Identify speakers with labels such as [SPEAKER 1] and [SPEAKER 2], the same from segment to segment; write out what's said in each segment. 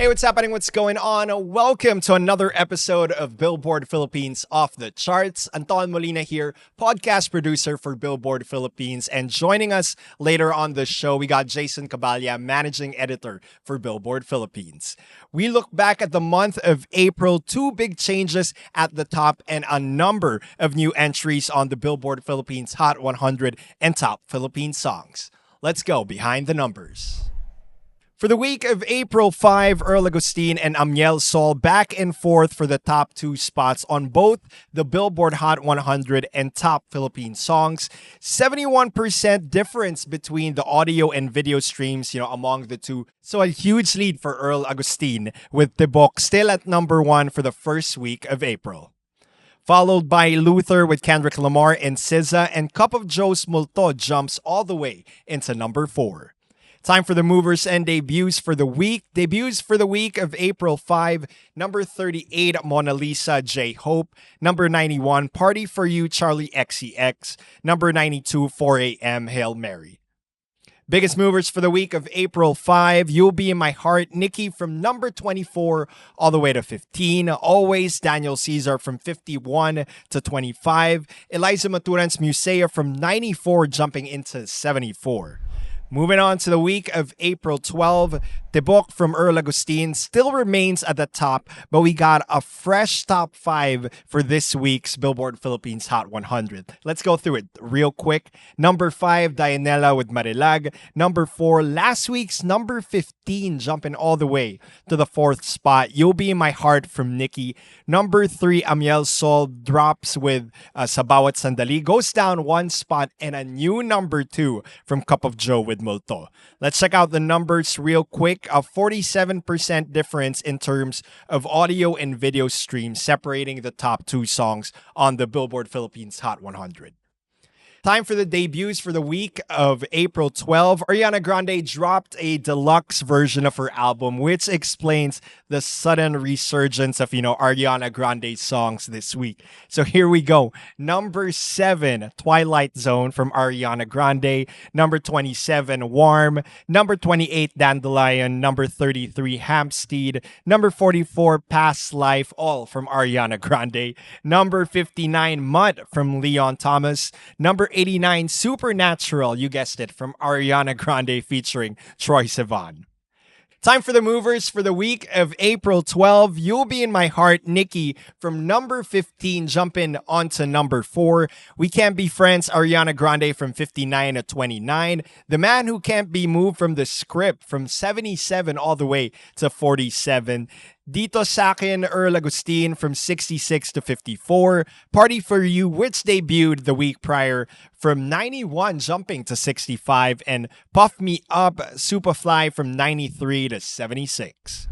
[SPEAKER 1] Hey, what's happening? What's going on? Welcome to another episode of Billboard Philippines Off the Charts. Anton Molina here, podcast producer for Billboard Philippines. And joining us later on the show, we got Jason Caballa, managing editor for Billboard Philippines. We look back at the month of April, two big changes at the top and a number of new entries on the Billboard Philippines Hot 100 and Top Philippine Songs. Let's go behind the numbers. For the week of April 5, Earl Agustin and Amiel Sol back and forth for the top two spots on both the Billboard Hot 100 and Top Philippine Songs. 71% difference between the audio and video streams, among the two. So a huge lead for Earl Agustin, with Tibok still at number one for the first week of April. Followed by Luther with Kendrick Lamar and SZA, and Cup of Joe's Multo jumps all the way into number 4. Time for the movers and debuts for the week. Debuts for the week of April 5, number 38, Mona Lisa, J-Hope. Number 91, Party For You, Charlie XCX. Number 92, 4 a.m., Hail Mary. Biggest movers for the week of April 5, You'll Be In My Heart, Nicki from number 24 all the way to 15. Always, Daniel Caesar from 51 to 25. Eliza Maturan's Musea from 94 jumping into 74. Moving on to the week of April 12, Tibok from Earl Agustin still remains at the top, but we got a fresh top 5 for this week's Billboard Philippines Hot 100. Let's go through it real quick. Number 5, Dianella with Marilag. Number 4, last week's number 15, jumping all the way to the 4th spot, You'll Be In My Heart from Nicki. Number 3, Amiel Sol drops with Sa Bawat Sandali, goes down one spot, and a new number 2 from Cup of Joe with Multo. Let's check out the numbers real quick. A 47% difference in terms of audio and video streams separating the top two songs on the Billboard Philippines Hot 100. Time for the debuts for the week of April 12. Ariana Grande dropped a deluxe version of her album, which explains the sudden resurgence of, Ariana Grande's songs this week. So here we go. Number 7, Twilight Zone from Ariana Grande. Number 27, Warm. Number 28, Dandelion. Number 33, Hampstead. Number 44, Past Life, all from Ariana Grande. Number 59, Mud from Leon Thomas. Number 89, Supernatural, you guessed it, from Ariana Grande featuring Troye Sivan. Time for the movers for the week of April 12. You'll Be In My Heart, Nicki from number 15 jumping onto number 4. We Can't Be Friends, Ariana Grande from 59 to 29. The Man Who Can't Be Moved from The Script from 77 all the way to 47. Dito Sa'kin, Earl Agustin from 66 to 54. Party For You, which debuted the week prior, from 91 jumping to 65. And Puff Me Up, Superfly from 93 to 76.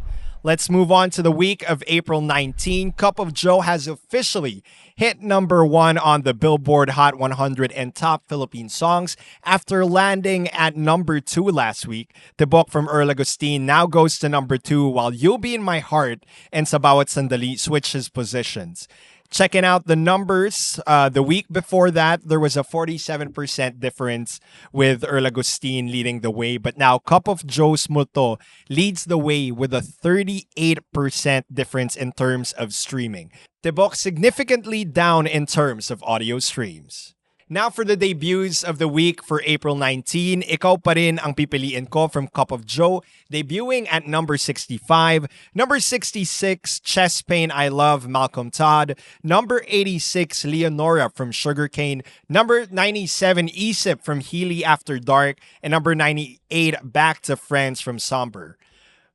[SPEAKER 1] Let's move on to the week of April 19. Cup of Joe has officially hit number 1 on the Billboard Hot 100 and Top Philippine Songs after landing at number 2 last week. Tibok from Earl Agustin now goes to number 2, while You'll Be In My Heart and Sa Bawat Sandali switches positions. Checking out the numbers, the week before that, there was a 47% difference with Earl Agustin leading the way. But now Cup of Joe's Multo leads the way with a 38% difference in terms of streaming. Tibok significantly down in terms of audio streams. Now for the debuts of the week for April 19, Ikaw Pa Rin Ang Pipiliin Ko from Cup of Joe, debuting at number 65. Number 66, Chest Pain I Love, Malcolm Todd. Number 86, Leonora from Sugarcane. Number 97, Isip from Healy After Dark. And number 98, Back to Friends from Somber.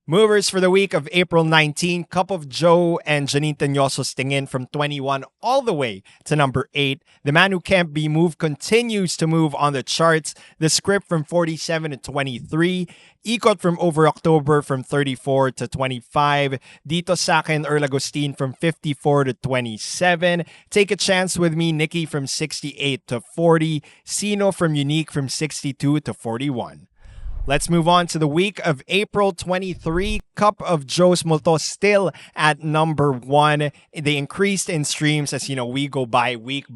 [SPEAKER 1] Movers for the week of April 19, Cup of Joe and Janine Teñoso's Tingin from 21 all the way to number 8. The Man Who Can't Be Moved continues to move on the charts. The Script from 47 to 23. Ikot from Over October from 34 to 25. Dito Sa'kin, Earl Agustin from 54 to 27. Take a Chance With Me, Nicki from 68 to 40. Sino from Unique from 62 to 41. Let's move on to the week of April 23. Cup of Joe's Multo still at number 1. They increased in streams as we go by week.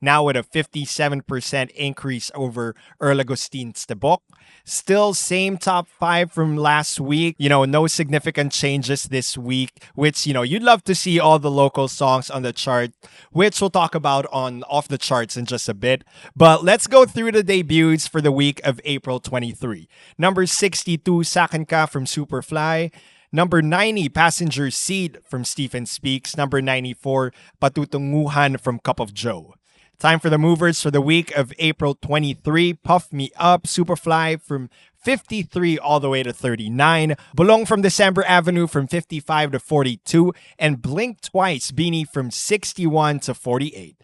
[SPEAKER 1] Now with a 57% increase over Earl Agustin's Tebok. Still same top 5 from last week. No significant changes this week, which you'd love to see all the local songs on the chart, which we'll talk about on Off the Charts in just a bit. But let's go through the debuts for the week of April 23. Number 62, Sakin Ka from Superfly. Number 90, Passenger Seat from Stephen Speaks. Number 94, Patutunguhan from Cup of Joe. Time for the movers for the week of April 23. Puff Me Up, Superfly from 53 all the way to 39. Bulong from December Avenue from 55 to 42. And Blink Twice, Beanie from 61 to 48.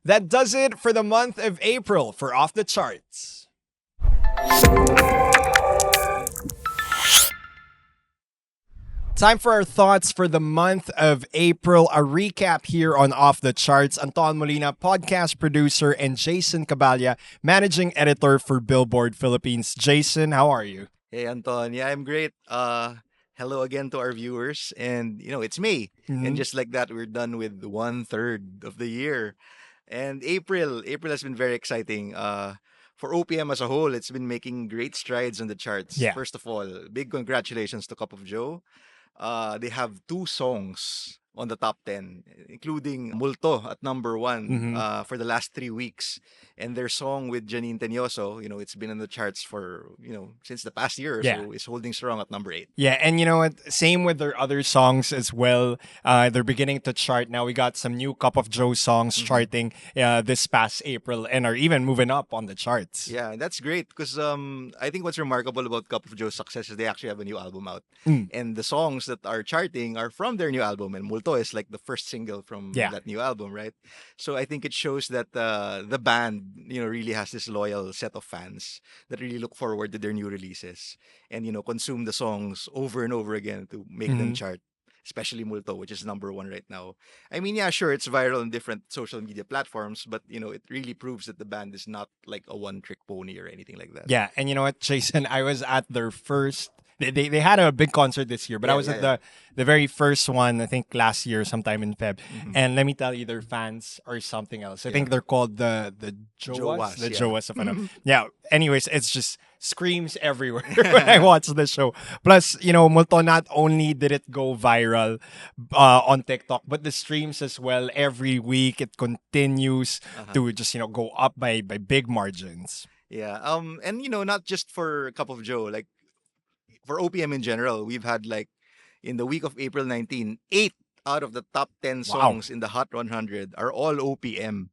[SPEAKER 1] That does it for the month of April for Off the Charts. Time for our thoughts for the month of April. A recap here on Off the Charts. Anton Molina, podcast producer, and Jason Caballa, managing editor for Billboard Philippines. Jason, how are you?
[SPEAKER 2] Hey Anton, yeah, I'm great. Hello again to our viewers, and it's May, and just like that, we're done with 1/3 of the year, and April has been very exciting. For OPM as a whole, it's been making great strides on the charts.
[SPEAKER 1] Yeah.
[SPEAKER 2] First of all, big congratulations to Cup of Joe. They have 2 songs on the top 10, including Multo at number 1 for the last 3 weeks. And their song with Janine Tenyoso, it's been in the charts for, since the past year or so, is holding strong at number 8.
[SPEAKER 1] Yeah, and you know what? Same with their other songs as well. They're beginning to chart now. We got some new Cup of Joe songs charting this past April and are even moving up on the charts.
[SPEAKER 2] Yeah, that's great because I think what's remarkable about Cup of Joe's success is they actually have a new album out. And the songs that are charting are from their new album. And Multo is like the first single from that new album, right? So I think it shows that the band, really has this loyal set of fans that really look forward to their new releases and, consume the songs over and over again to make them chart, especially Multo, which is number 1 right now. I mean, yeah, sure, it's viral on different social media platforms, but, it really proves that the band is not like a one-trick pony or anything like that.
[SPEAKER 1] Yeah, and you know what, Jason? I was at their first... They had a big concert this year, but I was at the very first one, I think last year, sometime in Feb. And let me tell you, their fans are something else. I think they're called the Jowas. The Jowas of ano. Yeah. Anyways, it's just screams everywhere when I watch the show. Plus, Multo, not only did it go viral on TikTok, but the streams as well. Every week, it continues to just go up by big margins.
[SPEAKER 2] Yeah. And not just for Cup of Joe, like, for OPM in general, we've had like in the week of April 19, 8 out of the top 10 songs in the Hot 100 are all OPM.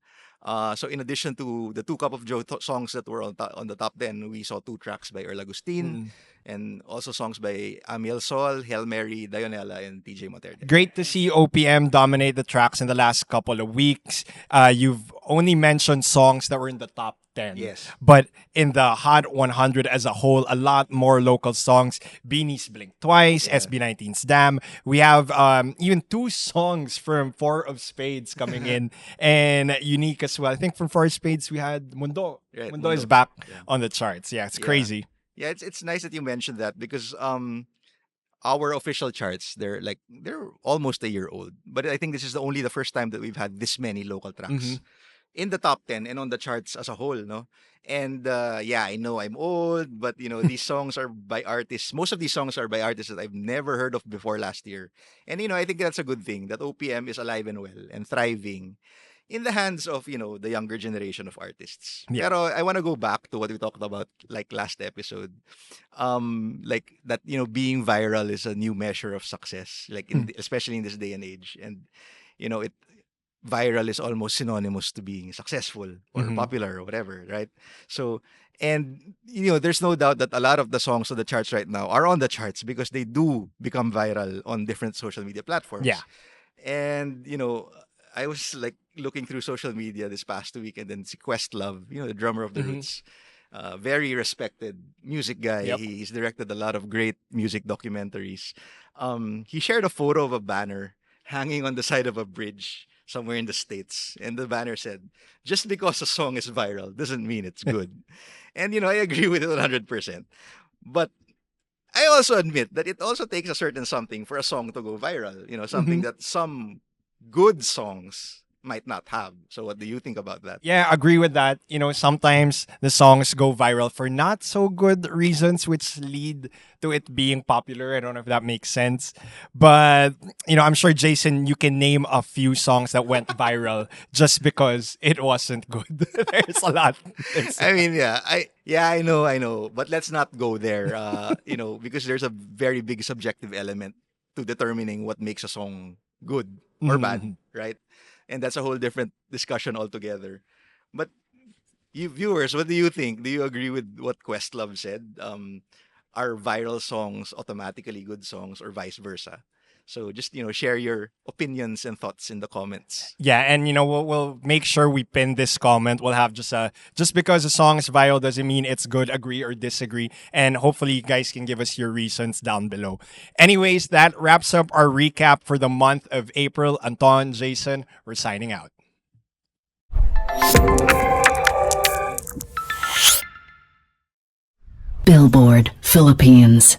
[SPEAKER 2] So in addition to the 2 Cup of Joe songs that were on the top 10, we saw 2 tracks by Earl Agustin and also songs by Amiel Sol, HELLMERRY, Dionella, and TJ Monterde.
[SPEAKER 1] Great to see OPM dominate the tracks in the last couple of weeks. You've only mentioned songs that were in the top 10.
[SPEAKER 2] Yes.
[SPEAKER 1] But in the Hot 100 as a whole, a lot more local songs. Beanie's Blink Twice, SB19's Damn. We have even 2 songs from 4 of Spades coming in and unique as well. I think from 4 of Spades, we had Mundo.
[SPEAKER 2] Right,
[SPEAKER 1] Mundo is back on the charts. Yeah, it's crazy.
[SPEAKER 2] Yeah, it's nice that you mentioned that because our official charts, they're almost a year old. But I think this is only the first time that we've had this many local tracks in the top 10 and on the charts as a whole, no? And I know I'm old, but these songs are by artists. Most of these songs are by artists that I've never heard of before last year. And I think that's a good thing that OPM is alive and well and thriving in the hands of, the younger generation of artists.
[SPEAKER 1] Yeah.
[SPEAKER 2] Pero I want to go back to what we talked about like last episode. Like that, being viral is a new measure of success, like especially in this day and age. And, viral is almost synonymous to being successful or popular or whatever, right? So, and there's no doubt that a lot of the songs on the charts right now are on the charts because they do become viral on different social media platforms.
[SPEAKER 1] Yeah.
[SPEAKER 2] And, I was like looking through social media this past week and then si Questlove, the drummer of the Roots, very respected music guy.
[SPEAKER 1] Yep.
[SPEAKER 2] He's directed a lot of great music documentaries. He shared a photo of a banner hanging on the side of a bridge somewhere in the States. And the banner said, just because a song is viral doesn't mean it's good. And, I agree with it 100%. But I also admit that it also takes a certain something for a song to go viral. Something that some good songs might not have. So what do you think about that?
[SPEAKER 1] Yeah, agree with that. Sometimes the songs go viral for not so good reasons, which lead to it being popular. I don't know if that makes sense. But, I'm sure, Jason, you can name a few songs that went viral just because it wasn't good. There's a lot.
[SPEAKER 2] I mean, I know. But let's not go there, because there's a very big subjective element to determining what makes a song good or bad, right? And that's a whole different discussion altogether. But you viewers, what do you think? Do you agree with what Questlove said? Are viral songs automatically good songs or vice versa? So just share your opinions and thoughts in the comments.
[SPEAKER 1] Yeah, and we'll make sure we pin this comment. We'll have just because a song is viral doesn't mean it's good. Agree or disagree, and hopefully you guys can give us your reasons down below. Anyways, that wraps up our recap for the month of April. Anton, Jason, we're signing out.
[SPEAKER 3] Billboard Philippines.